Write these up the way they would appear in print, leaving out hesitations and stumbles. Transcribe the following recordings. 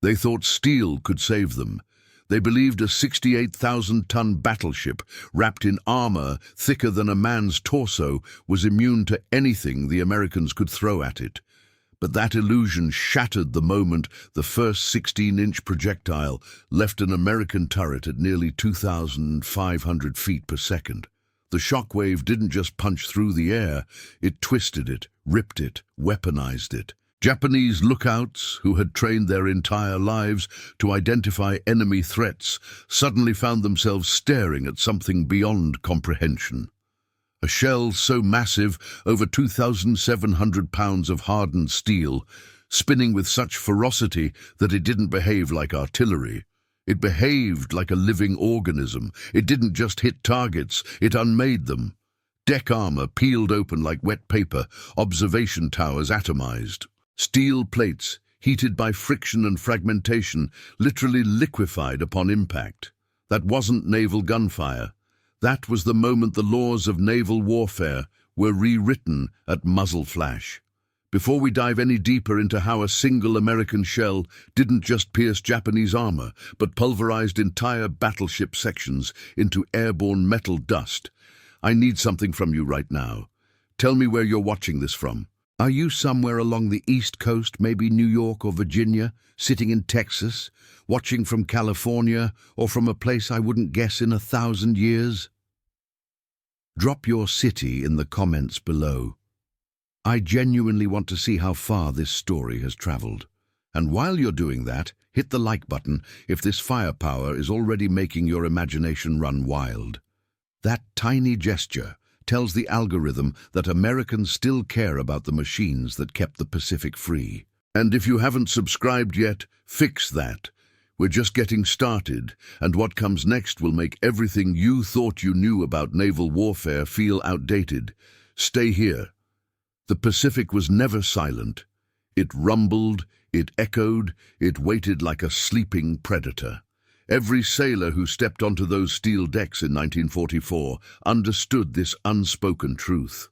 They thought steel could save them. They believed a 68,000-ton battleship, wrapped in armor thicker than a man's torso, was immune to anything the Americans could throw at it. But that illusion shattered the moment the first 16-inch projectile left an American turret at nearly 2,500 feet per second. The shockwave didn't just punch through the air, it twisted it, ripped it, weaponized it. Japanese lookouts, who had trained their entire lives to identify enemy threats, suddenly found themselves staring at something beyond comprehension. A shell so massive, over 2,700 pounds of hardened steel, spinning with such ferocity that it didn't behave like artillery. It behaved like a living organism. It didn't just hit targets, it unmade them. Deck armor peeled open like wet paper, observation towers atomized. Steel plates, heated by friction and fragmentation, literally liquefied upon impact. That wasn't naval gunfire. That was the moment the laws of naval warfare were rewritten at muzzle flash. Before we dive any deeper into how a single American shell didn't just pierce Japanese armor, but pulverized entire battleship sections into airborne metal dust, I need something from you right now. Tell me where you're watching this from. Are you somewhere along the East Coast, maybe New York or Virginia, sitting in Texas, watching from California, or from a place I wouldn't guess in 1,000 years? Drop your city in the comments below. I genuinely want to see how far this story has traveled. And while you're doing that, hit the like button if this firepower is already making your imagination run wild. That tiny gesture tells the algorithm that Americans still care about the machines that kept the Pacific free. And if you haven't subscribed yet, fix that. We're just getting started, and what comes next will make everything you thought you knew about naval warfare feel outdated. Stay here. The Pacific was never silent. It rumbled, it echoed, it waited like a sleeping predator. Every sailor who stepped onto those steel decks in 1944 understood this unspoken truth.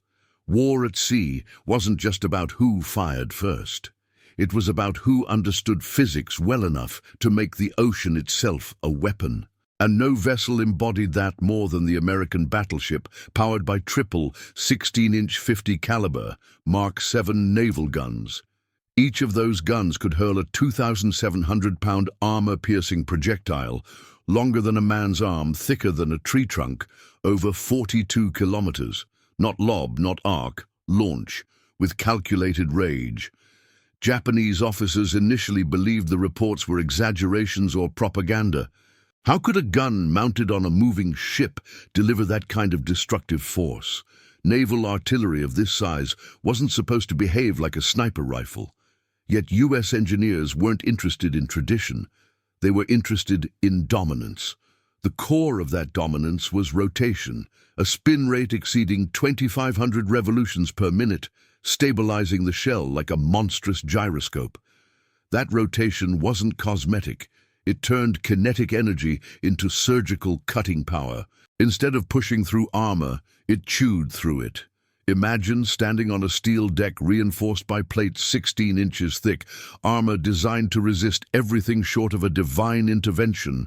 War at sea wasn't just about who fired first. It was about who understood physics well enough to make the ocean itself a weapon. And no vessel embodied that more than the American battleship, powered by triple 16-inch 50 caliber Mark 7 naval guns. Each of those guns could hurl a 2,700-pound armor-piercing projectile, longer than a man's arm, thicker than a tree trunk, over 42 kilometers. Not lob, not arc, launch, with calculated rage. Japanese officers initially believed the reports were exaggerations or propaganda. How could a gun mounted on a moving ship deliver that kind of destructive force? Naval artillery of this size wasn't supposed to behave like a sniper rifle. Yet U.S. engineers weren't interested in tradition. They were interested in dominance. The core of that dominance was rotation, a spin rate exceeding 2,500 revolutions per minute, stabilizing the shell like a monstrous gyroscope. That rotation wasn't cosmetic. It turned kinetic energy into surgical cutting power. Instead of pushing through armor, it chewed through it. Imagine standing on a steel deck reinforced by plates 16 inches thick, armor designed to resist everything short of a divine intervention.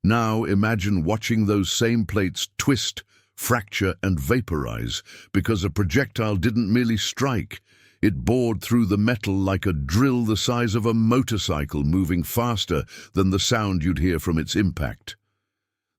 Now imagine watching those same plates twist, fracture, and vaporize because a projectile didn't merely strike. It bored through the metal like a drill the size of a motorcycle, moving faster than the sound you'd hear from its impact.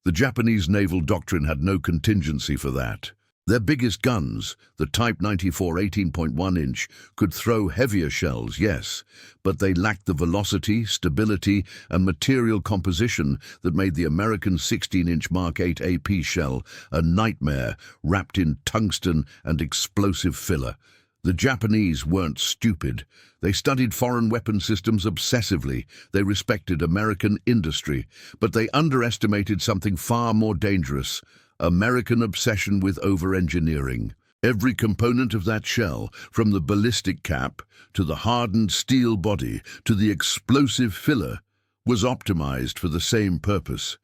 The Japanese naval doctrine had no contingency for that. Their biggest guns, the Type 94 18.1-inch, could throw heavier shells, yes, but they lacked the velocity, stability, and material composition that made the American 16-inch Mark 8 AP shell a nightmare wrapped in tungsten and explosive filler. The Japanese weren't stupid. They studied foreign weapon systems obsessively. They respected American industry, but they underestimated something far more dangerous: American obsession with over-engineering. Every component of that shell, from the ballistic cap to the hardened steel body to the explosive filler, was optimized for the same purpose: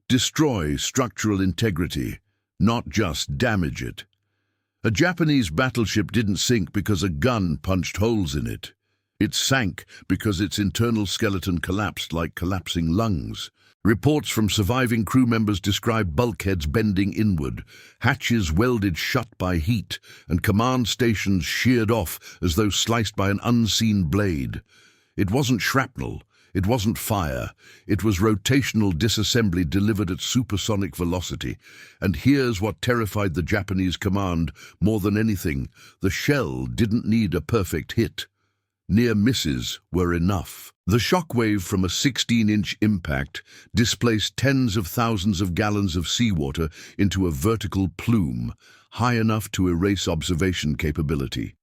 destroy structural integrity, not just damage it. A Japanese battleship didn't sink because a gun punched holes in it. It sank because its internal skeleton collapsed like collapsing lungs. Reports from surviving crew members describe bulkheads bending inward, hatches welded shut by heat, and command stations sheared off as though sliced by an unseen blade. It wasn't shrapnel, it wasn't fire, it was rotational disassembly delivered at supersonic velocity. And here's what terrified the Japanese command more than anything: the shell didn't need a perfect hit. Near misses were enough. The shockwave from a 16-inch impact displaced tens of thousands of gallons of seawater into a vertical plume, high enough to erase observation capability.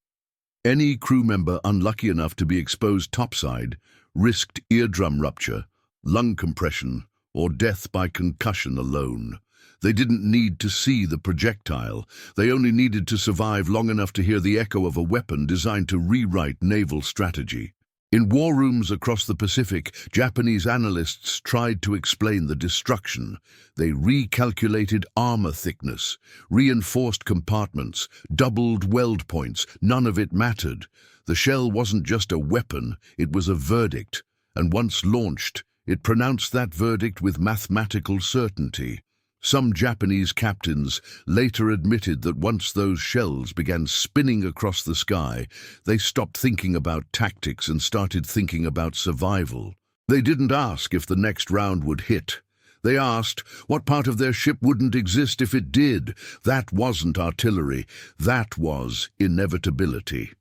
Any crew member unlucky enough to be exposed topside risked eardrum rupture, lung compression, or death by concussion alone. They didn't need to see the projectile. They only needed to survive long enough to hear the echo of a weapon designed to rewrite naval strategy. In war rooms across the Pacific, Japanese analysts tried to explain the destruction. They recalculated armor thickness, reinforced compartments, doubled weld points. None of it mattered. The shell wasn't just a weapon, it was a verdict. And once launched, it pronounced that verdict with mathematical certainty. Some Japanese captains later admitted that once those shells began spinning across the sky, they stopped thinking about tactics and started thinking about survival. They didn't ask if the next round would hit. They asked what part of their ship wouldn't exist if it did. That wasn't artillery, that was inevitability.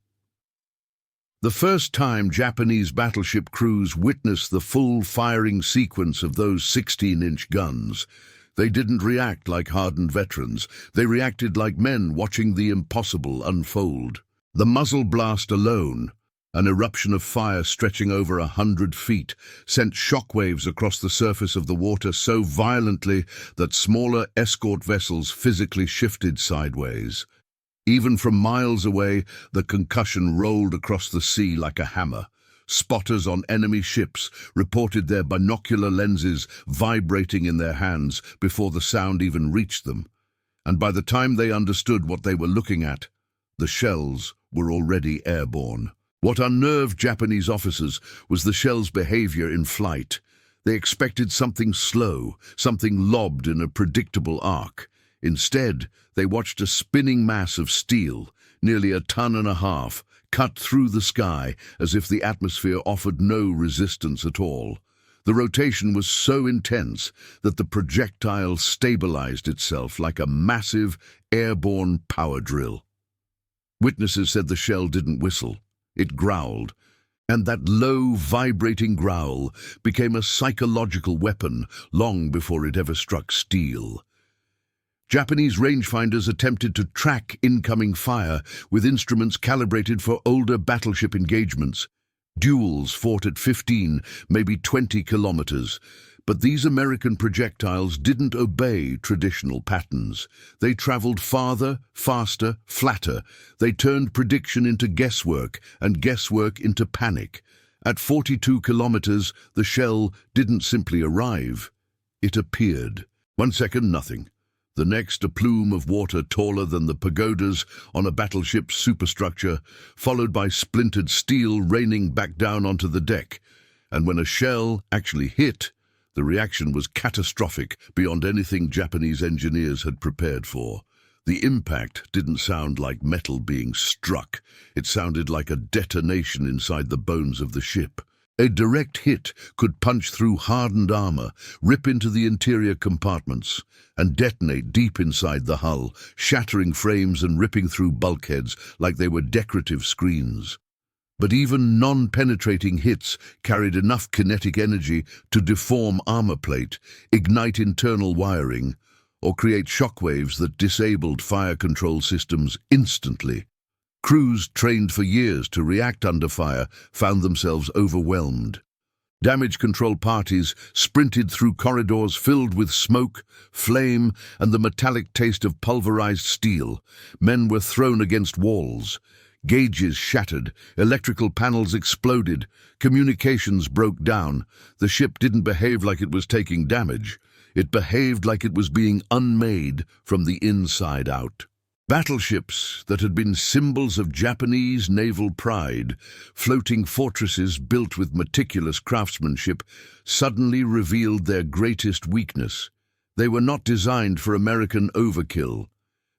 The first time Japanese battleship crews witnessed the full firing sequence of those 16-inch guns, they didn't react like hardened veterans. They reacted like men watching the impossible unfold. The muzzle blast alone, an eruption of fire stretching over 100 feet, sent shockwaves across the surface of the water so violently that smaller escort vessels physically shifted sideways. Even from miles away, the concussion rolled across the sea like a hammer. Spotters on enemy ships reported their binocular lenses vibrating in their hands before the sound even reached them. And by the time they understood what they were looking at, the shells were already airborne. What unnerved Japanese officers was the shell's behavior in flight. They expected something slow, something lobbed in a predictable arc. Instead, they watched a spinning mass of steel, nearly 1.5 tons, cut through the sky as if the atmosphere offered no resistance at all. The rotation was so intense that the projectile stabilized itself like a massive airborne power drill. Witnesses said the shell didn't whistle, it growled, and that low, vibrating growl became a psychological weapon long before it ever struck steel. Japanese rangefinders attempted to track incoming fire with instruments calibrated for older battleship engagements. Duels fought at 15, maybe 20 kilometers. But these American projectiles didn't obey traditional patterns. They traveled farther, faster, flatter. They turned prediction into guesswork and guesswork into panic. At 42 kilometers, the shell didn't simply arrive. It appeared. 1 second, nothing. The next, a plume of water taller than the pagodas on a battleship's superstructure, followed by splintered steel raining back down onto the deck. And when a shell actually hit, the reaction was catastrophic beyond anything Japanese engineers had prepared for. The impact didn't sound like metal being struck. It sounded like a detonation inside the bones of the ship. A direct hit could punch through hardened armor, rip into the interior compartments, and detonate deep inside the hull, shattering frames and ripping through bulkheads like they were decorative screens. But even non-penetrating hits carried enough kinetic energy to deform armor plate, ignite internal wiring, or create shockwaves that disabled fire control systems instantly. Crews trained for years to react under fire found themselves overwhelmed. Damage control parties sprinted through corridors filled with smoke, flame, and the metallic taste of pulverized steel. Men were thrown against walls. Gauges shattered, electrical panels exploded, communications broke down. The ship didn't behave like it was taking damage. It behaved like it was being unmade from the inside out. Battleships that had been symbols of Japanese naval pride, floating fortresses built with meticulous craftsmanship, suddenly revealed their greatest weakness. They were not designed for American overkill.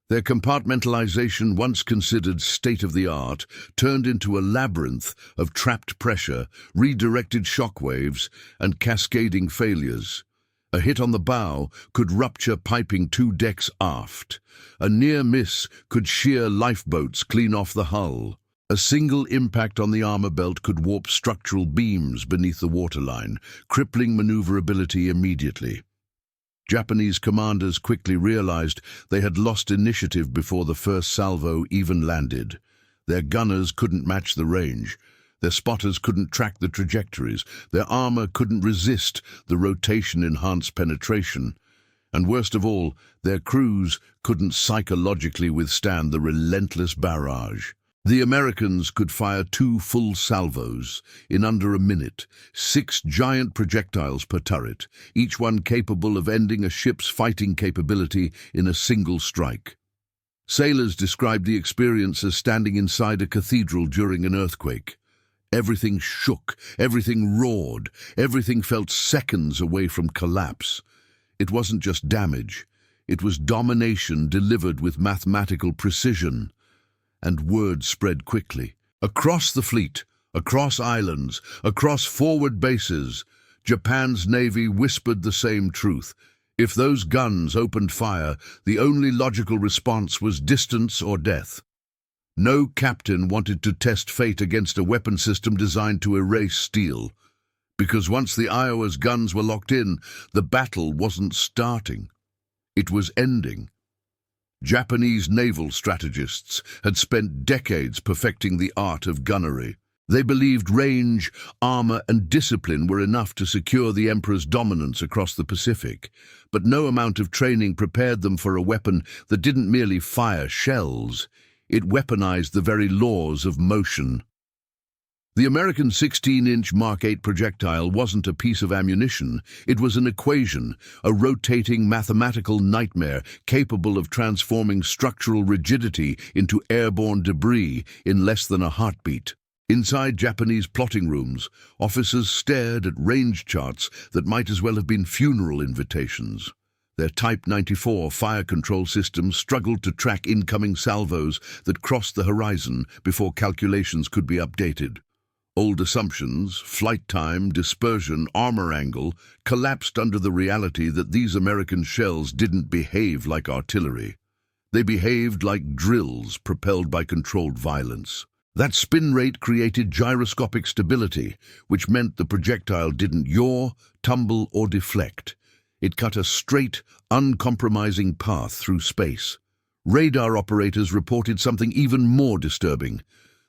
Their compartmentalization, once considered state-of-the-art, turned into a labyrinth of trapped pressure, redirected shockwaves, and cascading failures. A hit on the bow could rupture piping 2 decks aft. A near miss could shear lifeboats clean off the hull. A single impact on the armor belt could warp structural beams beneath the waterline, crippling maneuverability immediately. Japanese commanders quickly realized they had lost initiative before the first salvo even landed. Their gunners couldn't match the range. Their spotters couldn't track the trajectories. Their armor couldn't resist the rotation-enhanced penetration. And worst of all, their crews couldn't psychologically withstand the relentless barrage. The Americans could fire 2 full salvos in under a minute, 6 giant projectiles per turret, each one capable of ending a ship's fighting capability in a single strike. Sailors described the experience as standing inside a cathedral during an earthquake. Everything shook, everything roared, everything felt seconds away from collapse. It wasn't just damage, it was domination delivered with mathematical precision. And word spread quickly. Across the fleet, across islands, across forward bases, Japan's navy whispered the same truth. If those guns opened fire, the only logical response was distance or death. No captain wanted to test fate against a weapon system designed to erase steel. Because once the Iowa's guns were locked in, the battle wasn't starting. It was ending. Japanese naval strategists had spent decades perfecting the art of gunnery. They believed range, armor, and discipline were enough to secure the Emperor's dominance across the Pacific. But no amount of training prepared them for a weapon that didn't merely fire shells. It weaponized the very laws of motion. The American 16-inch Mark 8 projectile wasn't a piece of ammunition. It was an equation, a rotating mathematical nightmare capable of transforming structural rigidity into airborne debris in less than a heartbeat. Inside Japanese plotting rooms, officers stared at range charts that might as well have been funeral invitations. Their Type 94 fire control systems struggled to track incoming salvos that crossed the horizon before calculations could be updated. Old assumptions, flight time, dispersion, armor angle, collapsed under the reality that these American shells didn't behave like artillery. They behaved like drills propelled by controlled violence. That spin rate created gyroscopic stability, which meant the projectile didn't yaw, tumble, or deflect. It cut a straight, uncompromising path through space. Radar operators reported something even more disturbing.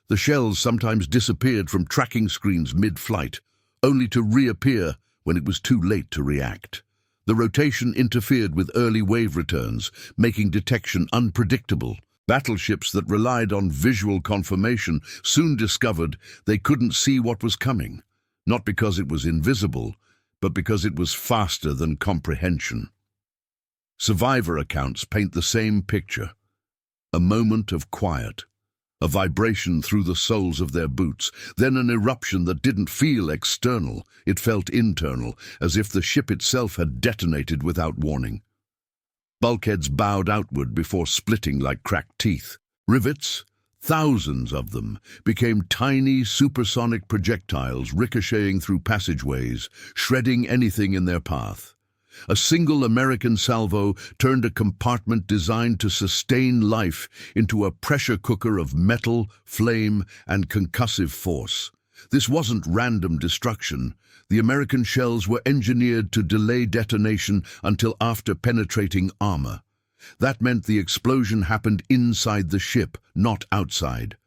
The shells sometimes disappeared from tracking screens mid-flight, only to reappear when it was too late to react. The rotation interfered with early wave returns, making detection unpredictable. Battleships that relied on visual confirmation soon discovered they couldn't see what was coming, not because it was invisible, but because it was faster than comprehension. Survivor accounts paint the same picture. A moment of quiet, a vibration through the soles of their boots, then an eruption that didn't feel external, it felt internal, as if the ship itself had detonated without warning. Bulkheads bowed outward before splitting like cracked teeth. Rivets, thousands of them, became tiny supersonic projectiles ricocheting through passageways, shredding anything in their path. A single American salvo turned a compartment designed to sustain life into a pressure cooker of metal, flame, and concussive force. This wasn't random destruction. The American shells were engineered to delay detonation until after penetrating armor. That meant the explosion happened inside the ship, not outside.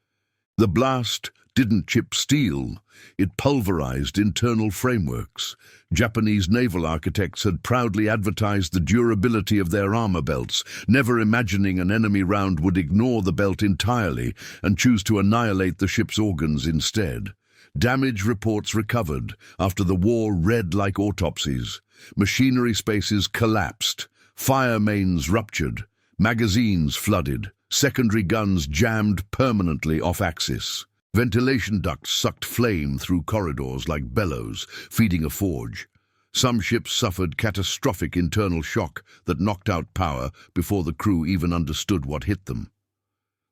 The blast didn't chip steel, it pulverized internal frameworks. Japanese naval architects had proudly advertised the durability of their armor belts, never imagining an enemy round would ignore the belt entirely and choose to annihilate the ship's organs instead. Damage reports recovered after the war read like autopsies. Machinery spaces collapsed, fire mains ruptured, magazines flooded, secondary guns jammed permanently off-axis. Ventilation ducts sucked flame through corridors like bellows, feeding a forge. Some ships suffered catastrophic internal shock that knocked out power before the crew even understood what hit them.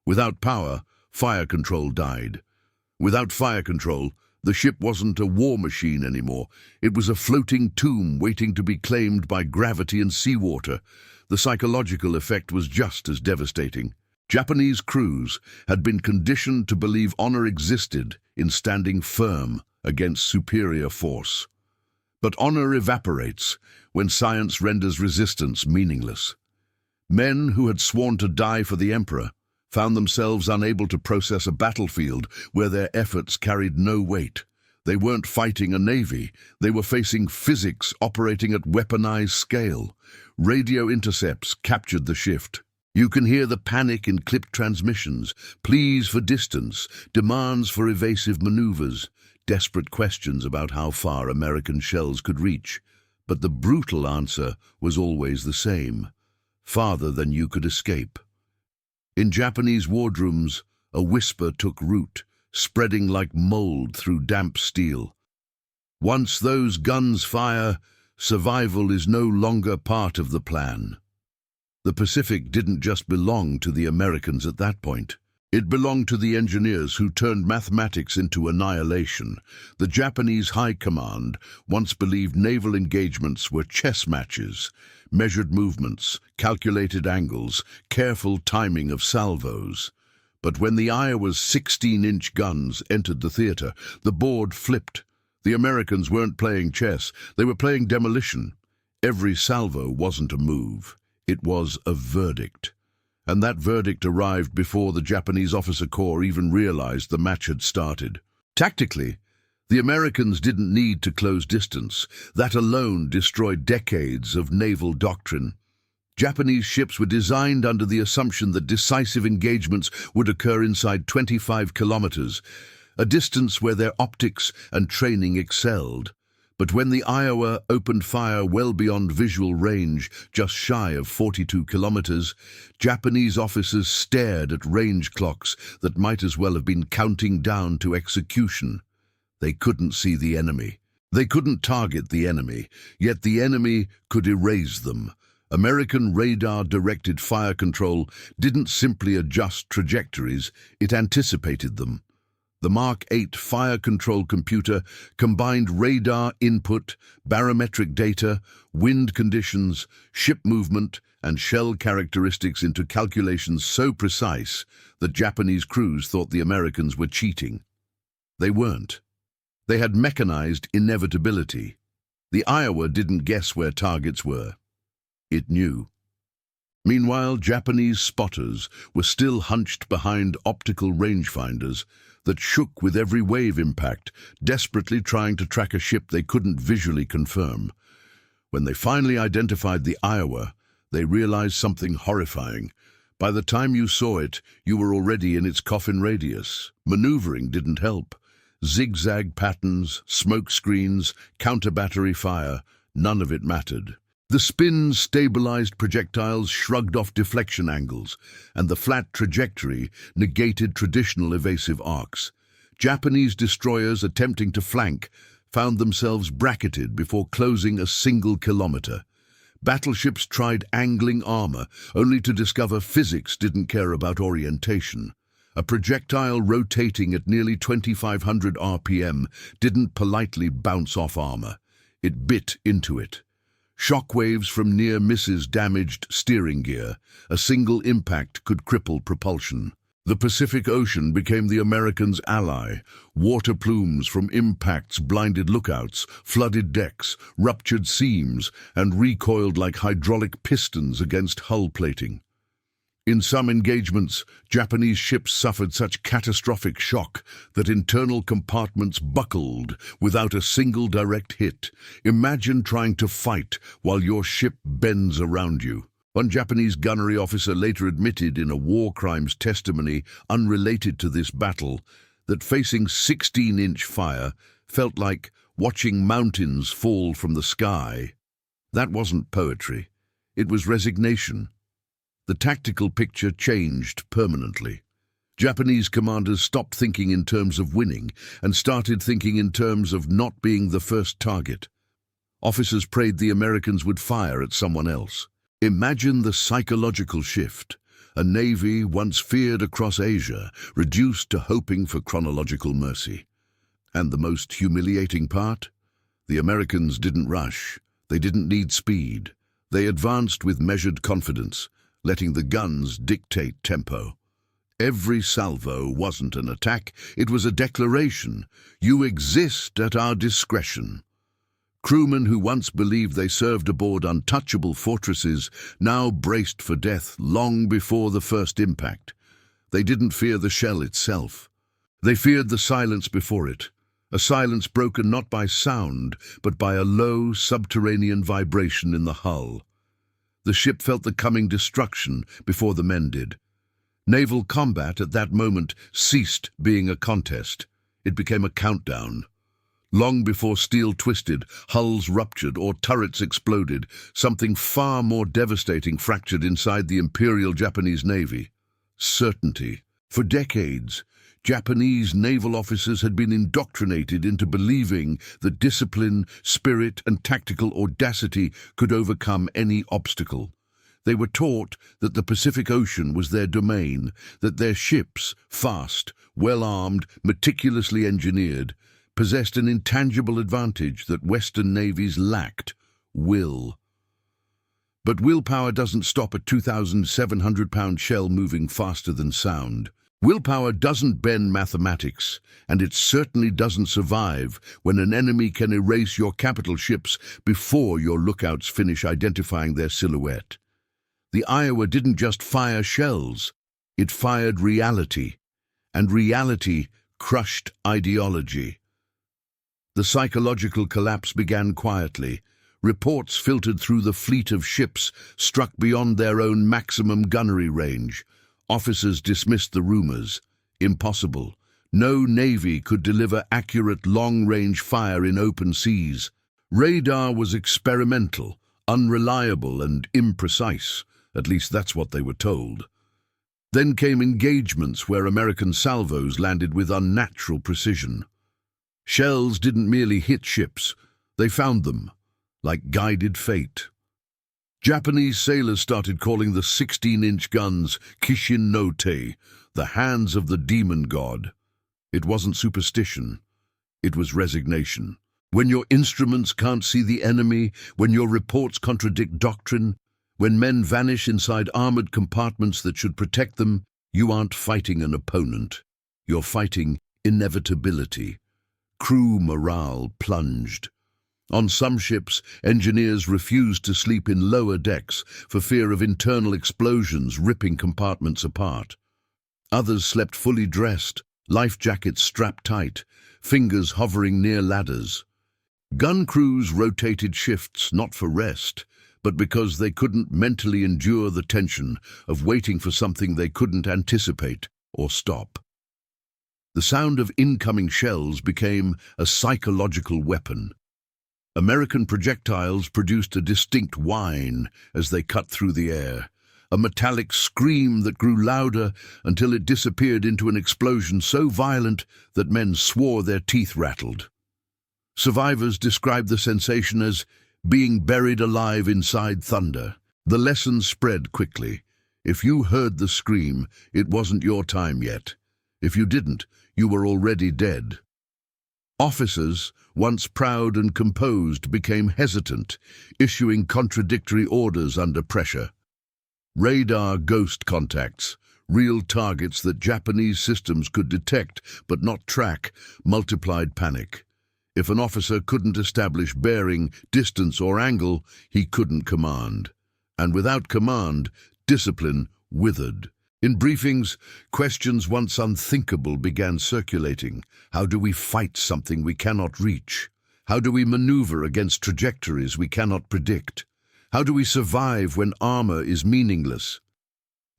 Without power, fire control died. Without fire control, the ship wasn't a war machine anymore. It was a floating tomb waiting to be claimed by gravity and seawater. The psychological effect was just as devastating. Japanese crews had been conditioned to believe honor existed in standing firm against superior force. But honor evaporates when science renders resistance meaningless. Men who had sworn to die for the emperor found themselves unable to process a battlefield where their efforts carried no weight. They weren't fighting a navy. They were facing physics operating at weaponized scale. Radio intercepts captured the shift. You can hear the panic in clipped transmissions, pleas for distance, demands for evasive maneuvers, desperate questions about how far American shells could reach. But the brutal answer was always the same: farther than you could escape. In Japanese wardrooms, a whisper took root, spreading like mold through damp steel. Once those guns fire, survival is no longer part of the plan. The Pacific didn't just belong to the Americans at that point. It belonged to the engineers who turned mathematics into annihilation. The Japanese High Command once believed naval engagements were chess matches: measured movements, calculated angles, careful timing of salvos. But when the Iowa's 16-inch guns entered the theater, the board flipped. The Americans weren't playing chess, they were playing demolition. Every salvo wasn't a move, it was a verdict. And that verdict arrived before the Japanese officer corps even realized the match had started. Tactically, the Americans didn't need to close distance. That alone destroyed decades of naval doctrine. Japanese ships were designed under the assumption that decisive engagements would occur inside 25 kilometers, a distance where their optics and training excelled. But when the Iowa opened fire well beyond visual range, just shy of 42 kilometers, Japanese officers stared at range clocks that might as well have been counting down to execution. They couldn't see the enemy. They couldn't target the enemy, yet the enemy could erase them. American radar-directed fire control didn't simply adjust trajectories, it anticipated them. The Mark 8 fire control computer combined radar input, barometric data, wind conditions, ship movement, and shell characteristics into calculations so precise that Japanese crews thought the Americans were cheating. They weren't. They had mechanized inevitability. The Iowa didn't guess where targets were. It knew. Meanwhile, Japanese spotters were still hunched behind optical rangefinders that shook with every wave impact, desperately trying to track a ship they couldn't visually confirm. When they finally identified the Iowa, they realized something horrifying. By the time you saw it, you were already in its coffin radius. Maneuvering didn't help. Zigzag patterns, smoke screens, counter-battery fire, none of it mattered. The spin-stabilized projectiles shrugged off deflection angles, and the flat trajectory negated traditional evasive arcs. Japanese destroyers attempting to flank found themselves bracketed before closing a single kilometer. Battleships tried angling armor, only to discover physics didn't care about orientation. A projectile rotating at nearly 2,500 RPM didn't politely bounce off armor. It bit into it. Shockwaves from near misses damaged steering gear. A single impact could cripple propulsion. The Pacific Ocean became the Americans' ally. Water plumes from impacts blinded lookouts, flooded decks, ruptured seams, and recoiled like hydraulic pistons against hull plating. In some engagements, Japanese ships suffered such catastrophic shock that internal compartments buckled without a single direct hit. Imagine trying to fight while your ship bends around you. One Japanese gunnery officer later admitted in a war crimes testimony unrelated to this battle that facing 16-inch fire felt like watching mountains fall from the sky. That wasn't poetry. It was resignation. the tactical picture changed permanently. Japanese commanders stopped thinking in terms of winning and started thinking in terms of not being the first target. Officers prayed the Americans would fire at someone else. Imagine the psychological shift. A navy once feared across Asia, reduced to hoping for chronological mercy. And the most humiliating part? The Americans didn't rush. They didn't need speed. They advanced with measured confidence, letting the guns dictate tempo. Every salvo wasn't an attack, it was a declaration. You exist at our discretion. Crewmen who once believed they served aboard untouchable fortresses now braced for death long before the first impact. They didn't fear the shell itself. They feared the silence before it, a silence broken not by sound, but by a low, subterranean vibration in the hull. The ship felt the coming destruction before the men did. Naval combat at that moment ceased being a contest. It became a countdown. Long before steel twisted, hulls ruptured, or turrets exploded, something far more devastating fractured inside the Imperial Japanese Navy. Certainty. For decades, Japanese naval officers had been indoctrinated into believing that discipline, spirit, and tactical audacity could overcome any obstacle. They were taught that the Pacific Ocean was their domain, that their ships, fast, well-armed, meticulously engineered, possessed an intangible advantage that Western navies lacked: will. But willpower doesn't stop a 2,700-pound shell moving faster than sound. Willpower doesn't bend mathematics, and it certainly doesn't survive when an enemy can erase your capital ships before your lookouts finish identifying their silhouette. The Iowa didn't just fire shells, it fired reality, and reality crushed ideology. The psychological collapse began quietly. Reports filtered through the fleet of ships struck beyond their own maximum gunnery range. Officers dismissed the rumors. Impossible. No navy could deliver accurate long-range fire in open seas. Radar was experimental, unreliable, and imprecise. At least that's what they were told. Then came engagements where American salvos landed with unnatural precision. Shells didn't merely hit ships, they found them, like guided fate. Japanese sailors started calling the 16-inch guns Kishin no Te, the hands of the demon god. It wasn't superstition, it was resignation. When your instruments can't see the enemy, when your reports contradict doctrine, when men vanish inside armored compartments that should protect them, you aren't fighting an opponent. You're fighting inevitability. Crew morale plunged. On some ships, engineers refused to sleep in lower decks for fear of internal explosions ripping compartments apart. Others slept fully dressed, life jackets strapped tight, fingers hovering near ladders. Gun crews rotated shifts not for rest, but because they couldn't mentally endure the tension of waiting for something they couldn't anticipate or stop. The sound of incoming shells became a psychological weapon. American projectiles produced a distinct whine as they cut through the air, a metallic scream that grew louder until it disappeared into an explosion so violent that men swore their teeth rattled. Survivors described the sensation as being buried alive inside thunder. The lesson spread quickly. If you heard the scream, it wasn't your time yet. If you didn't, you were already dead. Officers, once proud and composed, became hesitant, issuing contradictory orders under pressure. Radar ghost contacts, real targets that Japanese systems could detect but not track, multiplied panic. If an officer couldn't establish bearing, distance, or angle, he couldn't command. And without command, discipline withered. In briefings, questions once unthinkable began circulating. How do we fight something we cannot reach? How do we maneuver against trajectories we cannot predict? How do we survive when armor is meaningless?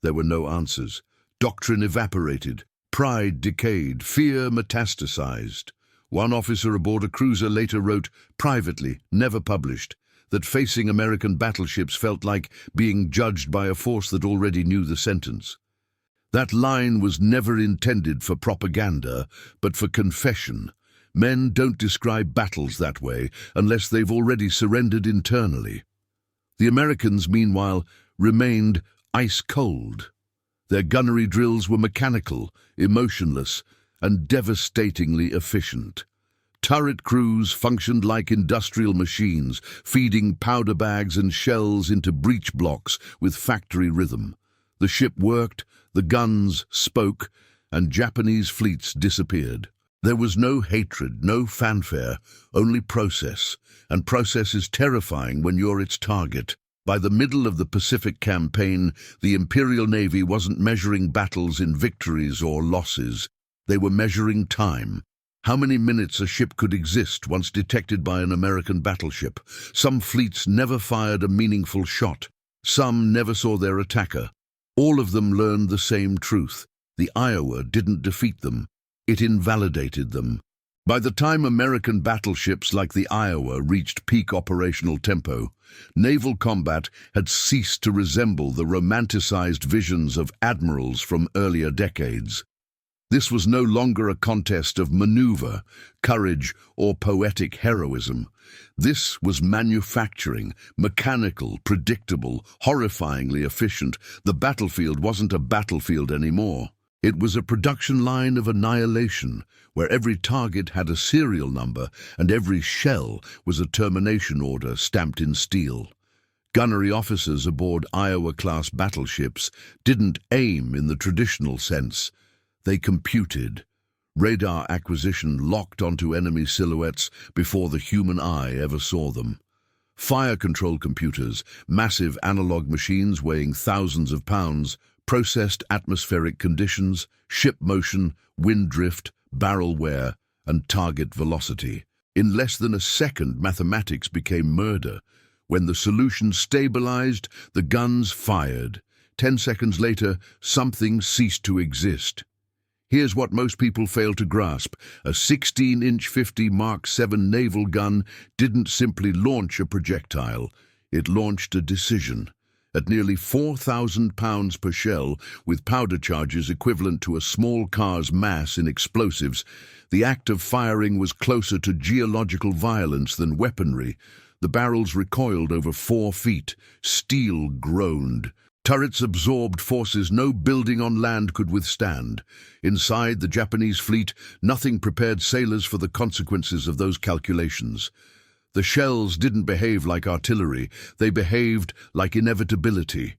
There were no answers. Doctrine evaporated, pride decayed, fear metastasized. One officer aboard a cruiser later wrote, privately, never published, that facing American battleships felt like being judged by a force that already knew the sentence. That line was never intended for propaganda, but for confession. Men don't describe battles that way unless they've already surrendered internally. The Americans, meanwhile, remained ice cold. Their gunnery drills were mechanical, emotionless, and devastatingly efficient. Turret crews functioned like industrial machines, feeding powder bags and shells into breech blocks with factory rhythm. The ship worked, the guns spoke, and Japanese fleets disappeared. There was no hatred, no fanfare, only process, and process is terrifying when you're its target. By the middle of the Pacific campaign, the Imperial Navy wasn't measuring battles in victories or losses. They were measuring time. How many minutes a ship could exist once detected by an American battleship. Some fleets never fired a meaningful shot. Some never saw their attacker. All of them learned the same truth. The Iowa didn't defeat them. It invalidated them. By the time American battleships like the Iowa reached peak operational tempo, naval combat had ceased to resemble the romanticized visions of admirals from earlier decades. This was no longer a contest of maneuver, courage, or poetic heroism. This was manufacturing, mechanical, predictable, horrifyingly efficient. The battlefield wasn't a battlefield anymore. It was a production line of annihilation, where every target had a serial number and every shell was a termination order stamped in steel. Gunnery officers aboard Iowa-class battleships didn't aim in the traditional sense. They computed. Radar acquisition locked onto enemy silhouettes before the human eye ever saw them. Fire control computers, massive analog machines weighing thousands of pounds, processed atmospheric conditions, ship motion, wind drift, barrel wear, and target velocity. In less than a second, mathematics became murder. When the solution stabilized, the guns fired. 10 seconds later, something ceased to exist. Here's what most people fail to grasp. A 16-inch 50 Mark 7 naval gun didn't simply launch a projectile. It launched a decision. At nearly 4,000 pounds per shell, with powder charges equivalent to a small car's mass in explosives, the act of firing was closer to geological violence than weaponry. The barrels recoiled over 4 feet. Steel groaned. Turrets absorbed forces no building on land could withstand. Inside the Japanese fleet, nothing prepared sailors for the consequences of those calculations. The shells didn't behave like artillery, they behaved like inevitability.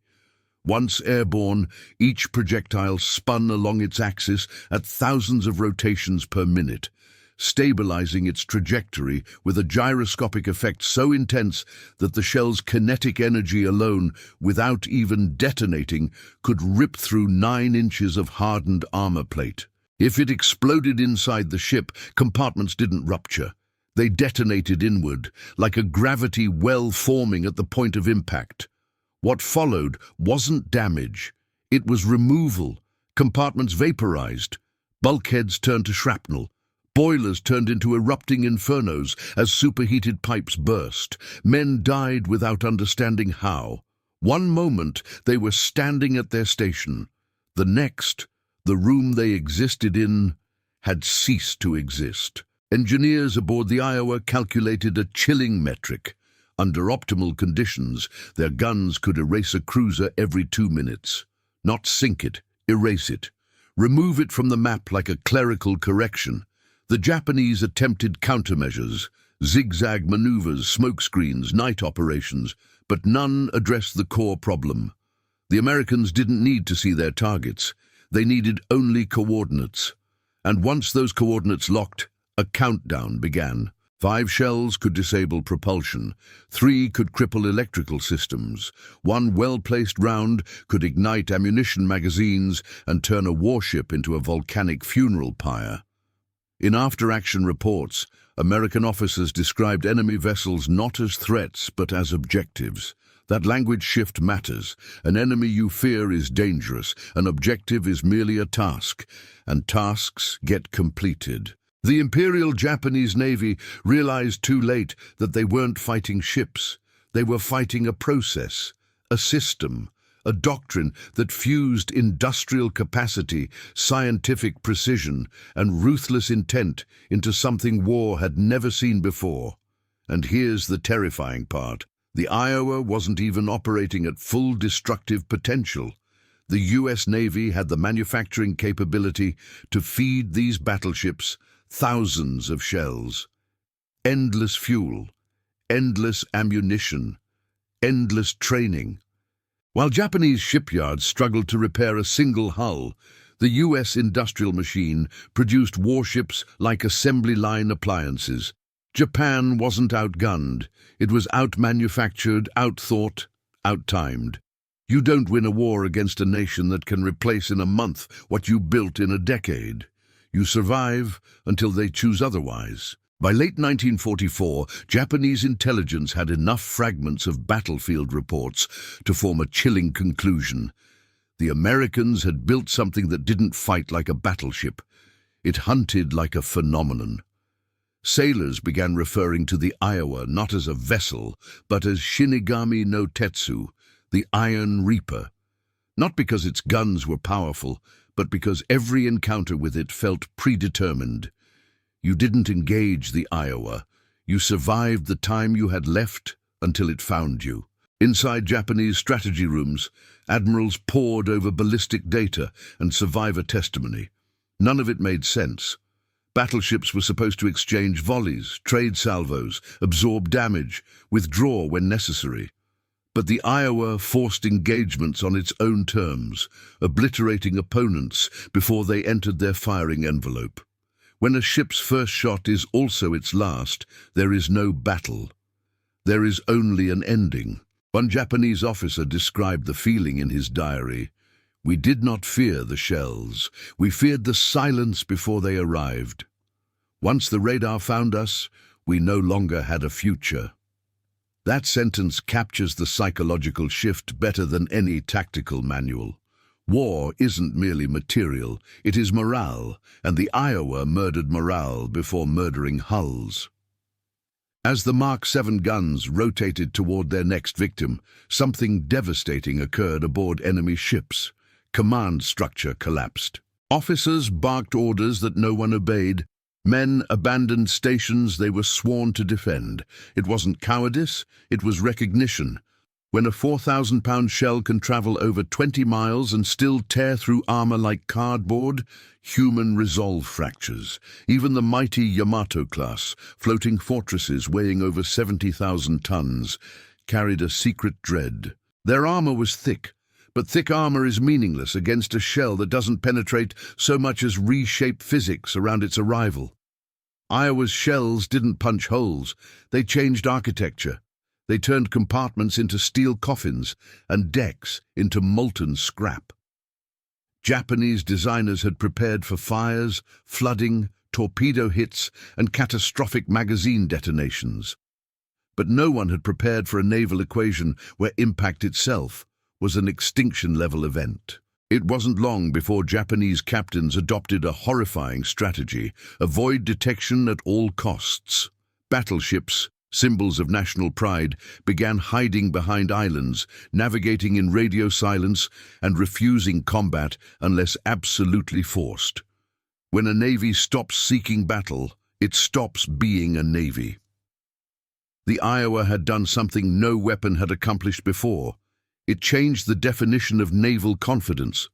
Once airborne, each projectile spun along its axis at thousands of rotations per minute, stabilizing its trajectory with a gyroscopic effect so intense that the shell's kinetic energy alone, without even detonating, could rip through 9 inches of hardened armor plate. If it exploded inside the ship, compartments didn't rupture. They detonated inward, like a gravity well forming at the point of impact. What followed wasn't damage. It was removal. Compartments vaporized. Bulkheads turned to shrapnel. Boilers turned into erupting infernos as superheated pipes burst. Men died without understanding how. One moment, they were standing at their station. The next, the room they existed in had ceased to exist. Engineers aboard the Iowa calculated a chilling metric. Under optimal conditions, their guns could erase a cruiser every 2 minutes. Not sink it, erase it. Remove it from the map like a clerical correction. The Japanese attempted countermeasures, zigzag maneuvers, smokescreens, night operations, but none addressed the core problem. The Americans didn't need to see their targets. They needed only coordinates. And once those coordinates locked, a countdown began. 5 shells could disable propulsion. 3 could cripple electrical systems. 1 well-placed round could ignite ammunition magazines and turn a warship into a volcanic funeral pyre. In after-action reports, American officers described enemy vessels not as threats but as objectives. That language shift matters. An enemy you fear is dangerous. An objective is merely a task, and tasks get completed. The Imperial Japanese Navy realized too late that they weren't fighting ships. They were fighting a process, a system, a doctrine that fused industrial capacity, scientific precision, and ruthless intent into something war had never seen before. And here's the terrifying part. The Iowa wasn't even operating at full destructive potential. The US Navy had the manufacturing capability to feed these battleships thousands of shells. Endless fuel, endless ammunition, endless training. While Japanese shipyards struggled to repair a single hull, the US industrial machine produced warships like assembly line appliances. Japan wasn't outgunned. It was outmanufactured, outthought, outtimed. You don't win a war against a nation that can replace in a month what you built in a decade. You survive until they choose otherwise. By late 1944, Japanese intelligence had enough fragments of battlefield reports to form a chilling conclusion. The Americans had built something that didn't fight like a battleship. It hunted like a phenomenon. Sailors began referring to the Iowa not as a vessel, but as Shinigami no Tetsu, the Iron Reaper. Not because its guns were powerful, but because every encounter with it felt predetermined. You didn't engage the Iowa. You survived the time you had left until it found you. Inside Japanese strategy rooms, admirals pored over ballistic data and survivor testimony. None of it made sense. Battleships were supposed to exchange volleys, trade salvos, absorb damage, withdraw when necessary. But the Iowa forced engagements on its own terms, obliterating opponents before they entered their firing envelope. When a ship's first shot is also its last, there is no battle. There is only an ending. One Japanese officer described the feeling in his diary. "We did not fear the shells. We feared the silence before they arrived. Once the radar found us, we no longer had a future." That sentence captures the psychological shift better than any tactical manual. War isn't merely material, it is morale, and the Iowa murdered morale before murdering hulls. As the Mark 7 guns rotated toward their next victim, something devastating occurred aboard enemy ships. Command structure collapsed. Officers barked orders that no one obeyed. Men abandoned stations they were sworn to defend. It wasn't cowardice, it was recognition. When a 4,000-pound shell can travel over 20 miles and still tear through armor like cardboard, human resolve fractures. Even the mighty Yamato-class, floating fortresses weighing over 70,000 tons, carried a secret dread. Their armor was thick, but thick armor is meaningless against a shell that doesn't penetrate so much as reshape physics around its arrival. Iowa's shells didn't punch holes, they changed architecture. They turned compartments into steel coffins and decks into molten scrap. Japanese designers had prepared for fires, flooding, torpedo hits, and catastrophic magazine detonations. But no one had prepared for a naval equation where impact itself was an extinction-level event. It wasn't long before Japanese captains adopted a horrifying strategy: avoid detection at all costs. Battleships, symbols of national pride, began hiding behind islands, navigating in radio silence, and refusing combat unless absolutely forced. When a navy stops seeking battle, it stops being a navy. The Iowa had done something no weapon had accomplished before. It changed the definition of naval confidence.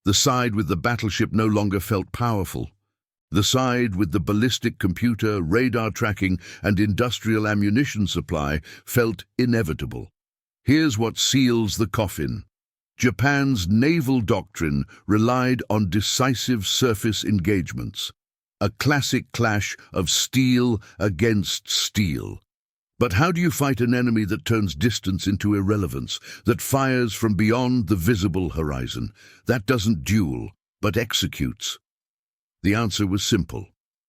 The side with the battleship no longer felt powerful. The side with the ballistic computer, radar tracking, and industrial ammunition supply felt inevitable. Here's what seals the coffin. Japan's naval doctrine relied on decisive surface engagements, a classic clash of steel against steel. But how do you fight an enemy that turns distance into irrelevance, that fires from beyond the visible horizon, that doesn't duel, but executes? The answer was simple.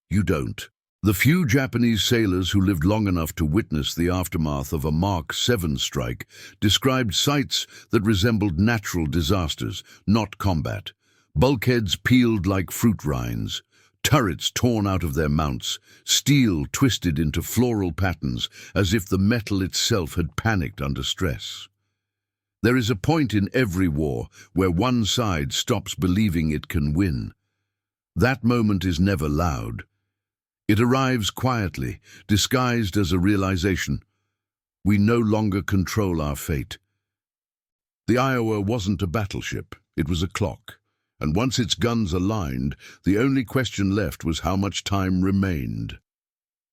You don't. The few Japanese sailors who lived long enough to witness the aftermath of a Mark 7 strike described sights that resembled natural disasters, not combat. Bulkheads peeled like fruit rinds, turrets torn out of their mounts, steel twisted into floral patterns as if the metal itself had panicked under stress. There is a point in every war where one side stops believing it can win. That moment is never loud. It arrives quietly, disguised as a realization. We no longer control our fate. The Iowa wasn't a battleship, it was a clock. And once its guns aligned, the only question left was how much time remained.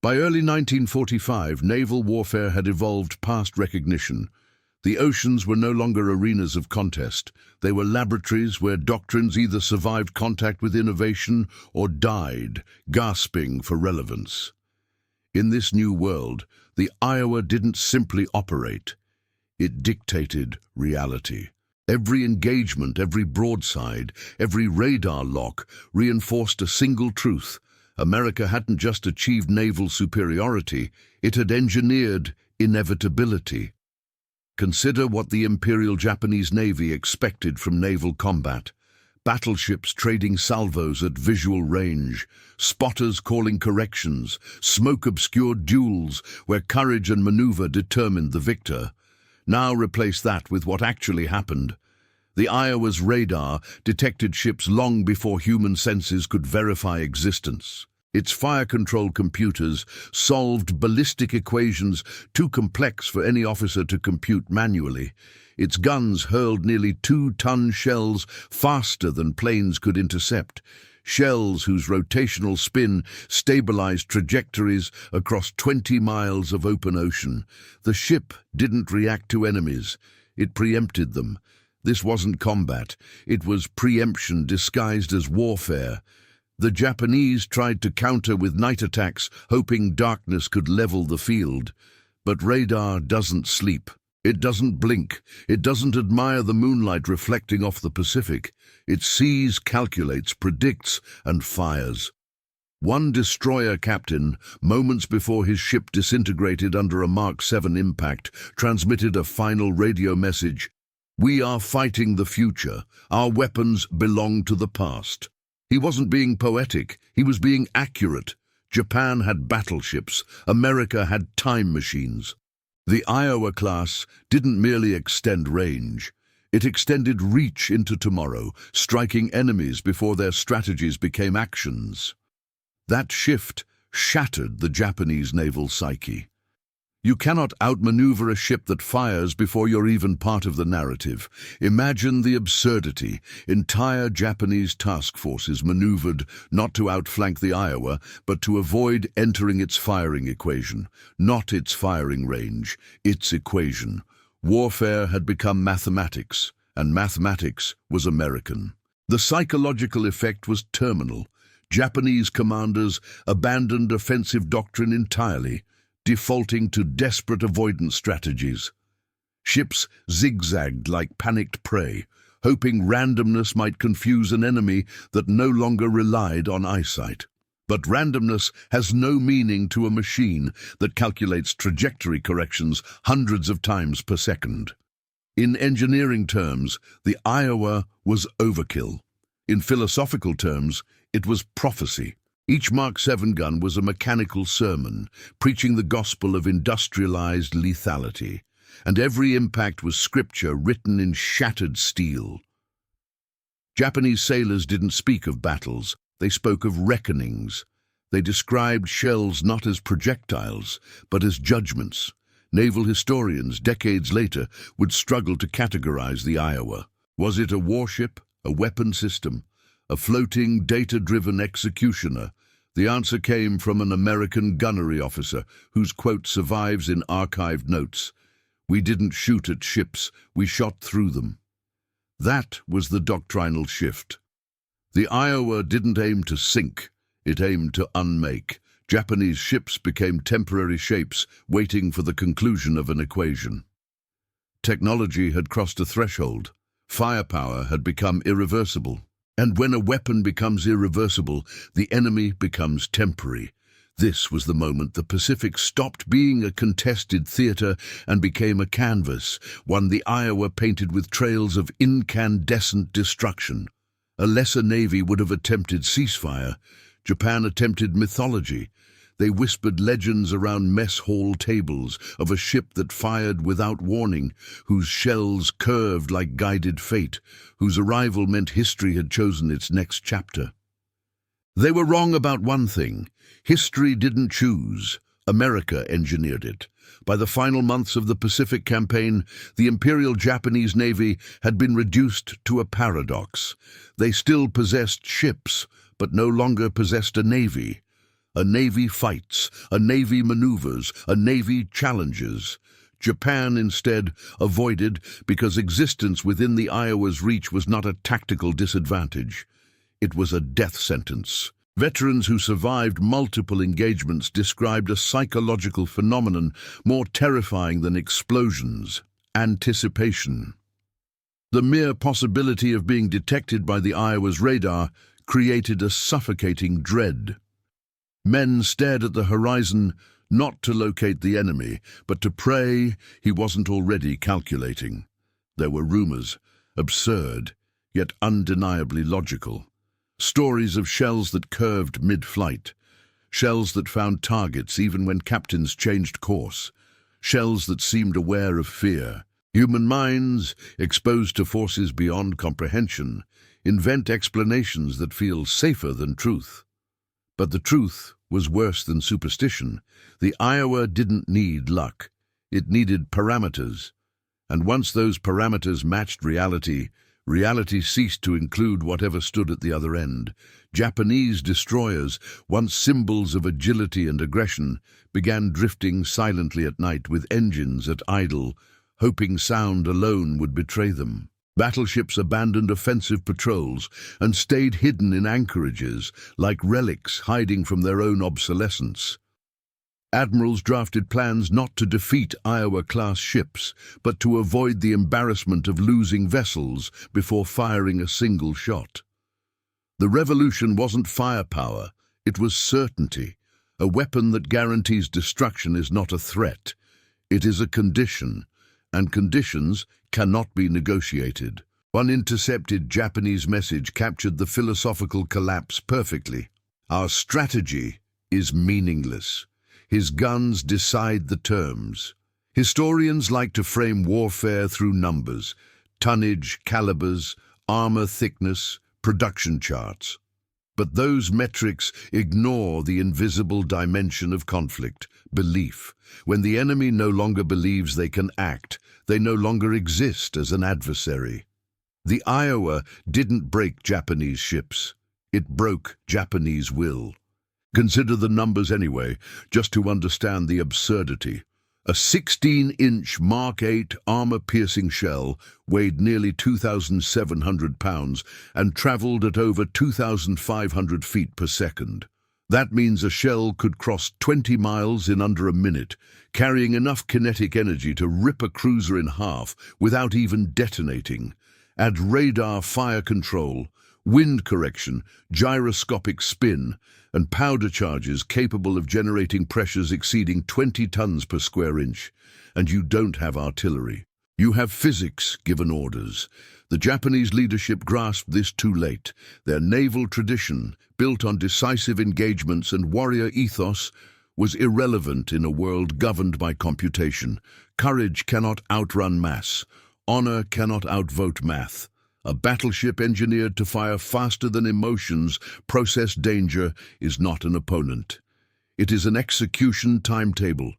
By early 1945, naval warfare had evolved past recognition. The oceans were no longer arenas of contest. They were laboratories where doctrines either survived contact with innovation or died, gasping for relevance. In this new world, the Iowa didn't simply operate. It dictated reality. Every engagement, every broadside, every radar lock reinforced a single truth. America hadn't just achieved naval superiority, it had engineered inevitability. Consider what the Imperial Japanese Navy expected from naval combat. Battleships trading salvos at visual range, spotters calling corrections, smoke-obscured duels where courage and maneuver determined the victor. Now replace that with what actually happened. The Iowa's radar detected ships long before human senses could verify existence. Its fire-controlled computers solved ballistic equations too complex for any officer to compute manually. Its guns hurled nearly 2-ton shells faster than planes could intercept, shells whose rotational spin stabilized trajectories across 20 miles of open ocean. The ship didn't react to enemies, it preempted them. This wasn't combat, it was preemption disguised as warfare. The Japanese tried to counter with night attacks, hoping darkness could level the field. But radar doesn't sleep. It doesn't blink. It doesn't admire the moonlight reflecting off the Pacific. It sees, calculates, predicts, and fires. One destroyer captain, moments before his ship disintegrated under a Mark 7 impact, transmitted a final radio message. "We are fighting the future. Our weapons belong to the past." He wasn't being poetic, he was being accurate. Japan had battleships, America had time machines. The Iowa class didn't merely extend range, it extended reach into tomorrow, striking enemies before their strategies became actions. That shift shattered the Japanese naval psyche. You cannot outmaneuver a ship that fires before you're even part of the narrative. Imagine the absurdity. Entire Japanese task forces maneuvered not to outflank the Iowa, but to avoid entering its firing equation. Not its firing range, its equation. Warfare had become mathematics, and mathematics was American. The psychological effect was terminal. Japanese commanders abandoned offensive doctrine entirely, defaulting to desperate avoidance strategies. Ships zigzagged like panicked prey, hoping randomness might confuse an enemy that no longer relied on eyesight. But randomness has no meaning to a machine that calculates trajectory corrections hundreds of times per second. In engineering terms, the Iowa was overkill. In philosophical terms, it was prophecy. Each Mark 7 gun was a mechanical sermon, preaching the gospel of industrialized lethality, and every impact was scripture written in shattered steel. Japanese sailors didn't speak of battles, they spoke of reckonings. They described shells not as projectiles, but as judgments. Naval historians, decades later, would struggle to categorize the Iowa. Was it a warship, a weapon system, a floating, data-driven executioner? The answer came from an American gunnery officer whose quote survives in archived notes. "We didn't shoot at ships, we shot through them." That was the doctrinal shift. The Iowa didn't aim to sink, it aimed to unmake. Japanese ships became temporary shapes, waiting for the conclusion of an equation. Technology had crossed a threshold. Firepower had become irreversible. And when a weapon becomes irreversible, the enemy becomes temporary. This was the moment the Pacific stopped being a contested theater and became a canvas, one the Iowa painted with trails of incandescent destruction. A lesser navy would have attempted ceasefire. Japan attempted mythology. They whispered legends around mess hall tables of a ship that fired without warning, whose shells curved like guided fate, whose arrival meant history had chosen its next chapter. They were wrong about one thing. History didn't choose. America engineered it. By the final months of the Pacific Campaign, the Imperial Japanese Navy had been reduced to a paradox. They still possessed ships, but no longer possessed a navy. A navy fights, a navy maneuvers, a navy challenges. Japan instead avoided because existence within the Iowa's reach was not a tactical disadvantage. It was a death sentence. Veterans who survived multiple engagements described a psychological phenomenon more terrifying than explosions: anticipation. The mere possibility of being detected by the Iowa's radar created a suffocating dread. Men stared at the horizon, not to locate the enemy, but to pray he wasn't already calculating. There were rumors, absurd, yet undeniably logical. Stories of shells that curved mid-flight, shells that found targets even when captains changed course, shells that seemed aware of fear. Human minds, exposed to forces beyond comprehension, invent explanations that feel safer than truth. But the truth was worse than superstition. The Iowa didn't need luck. It needed parameters. And once those parameters matched reality, reality ceased to include whatever stood at the other end. Japanese destroyers, once symbols of agility and aggression, began drifting silently at night with engines at idle, hoping sound alone would betray them. Battleships abandoned offensive patrols and stayed hidden in anchorages, like relics hiding from their own obsolescence. Admirals drafted plans not to defeat Iowa-class ships, but to avoid the embarrassment of losing vessels before firing a single shot. The revolution wasn't firepower, it was certainty. A weapon that guarantees destruction is not a threat. It is a condition, and conditions cannot be negotiated. One intercepted Japanese message captured the philosophical collapse perfectly. Our strategy is meaningless. His guns decide the terms. Historians like to frame warfare through numbers: tonnage, calibers, armor thickness, production charts. But those metrics ignore the invisible dimension of conflict: belief. When the enemy no longer believes they can act, they no longer exist as an adversary. The Iowa didn't break Japanese ships. It broke Japanese will. Consider the numbers anyway, just to understand the absurdity. A 16-inch Mark 8 armor-piercing shell weighed nearly 2,700 pounds and traveled at over 2,500 feet per second. That means a shell could cross 20 miles in under a minute, carrying enough kinetic energy to rip a cruiser in half without even detonating. Add radar fire control, wind correction, gyroscopic spin, and powder charges capable of generating pressures exceeding 20 tons per square inch. And you don't have artillery. You have physics given orders. The Japanese leadership grasped this too late. Their naval tradition, built on decisive engagements and warrior ethos, was irrelevant in a world governed by computation. Courage cannot outrun mass. Honor cannot outvote math. A battleship engineered to fire faster than emotions process danger is not an opponent. It is an execution timetable.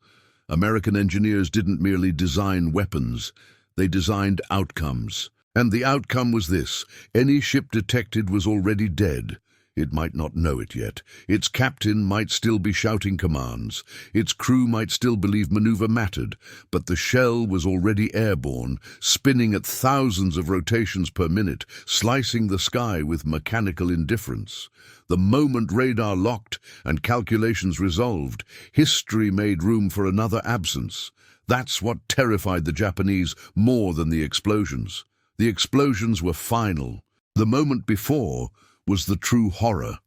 American engineers didn't merely design weapons, they designed outcomes. And the outcome was this: any ship detected was already dead. It might not know it yet. Its captain might still be shouting commands. Its crew might still believe maneuver mattered, but the shell was already airborne, spinning at thousands of rotations per minute, slicing the sky with mechanical indifference. The moment radar locked and calculations resolved, history made room for another absence. That's what terrified the Japanese more than the explosions. The explosions were final. The moment before was the true horror,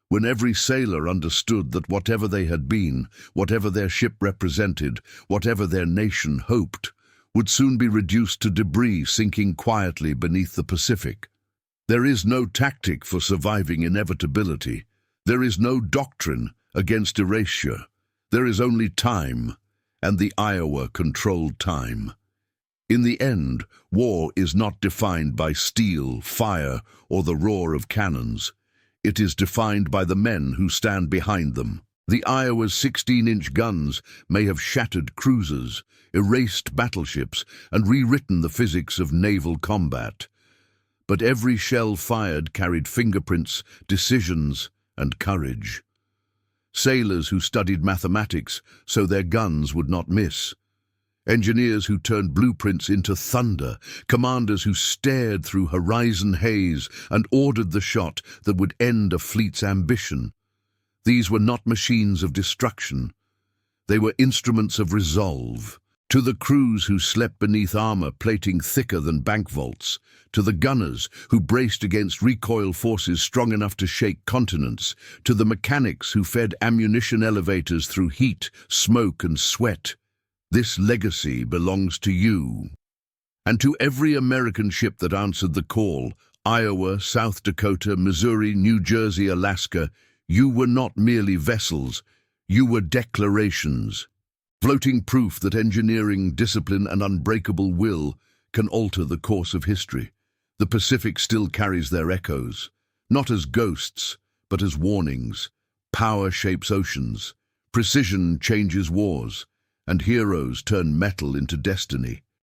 when every sailor understood that whatever they had been, whatever their ship represented, whatever their nation hoped, would soon be reduced to debris sinking quietly beneath the Pacific. There is no tactic for surviving inevitability. There is no doctrine against erasure. There is only time, and the Iowa controlled time. In the end, war is not defined by steel, fire, or the roar of cannons. It is defined by the men who stand behind them. The Iowa's 16-inch guns may have shattered cruisers, erased battleships, and rewritten the physics of naval combat. But every shell fired carried fingerprints, decisions, and courage. Sailors who studied mathematics so their guns would not miss. Engineers who turned blueprints into thunder, commanders who stared through horizon haze and ordered the shot that would end a fleet's ambition. These were not machines of destruction. They were instruments of resolve. To the crews who slept beneath armor plating thicker than bank vaults, to the gunners who braced against recoil forces strong enough to shake continents, to the mechanics who fed ammunition elevators through heat, smoke, and sweat, this legacy belongs to you. And to every American ship that answered the call, Iowa, South Dakota, Missouri, New Jersey, Alaska, you were not merely vessels, you were declarations. Floating proof that engineering, discipline, and unbreakable will can alter the course of history. The Pacific still carries their echoes, not as ghosts, but as warnings. Power shapes oceans, precision changes wars, and heroes turn metal into destiny.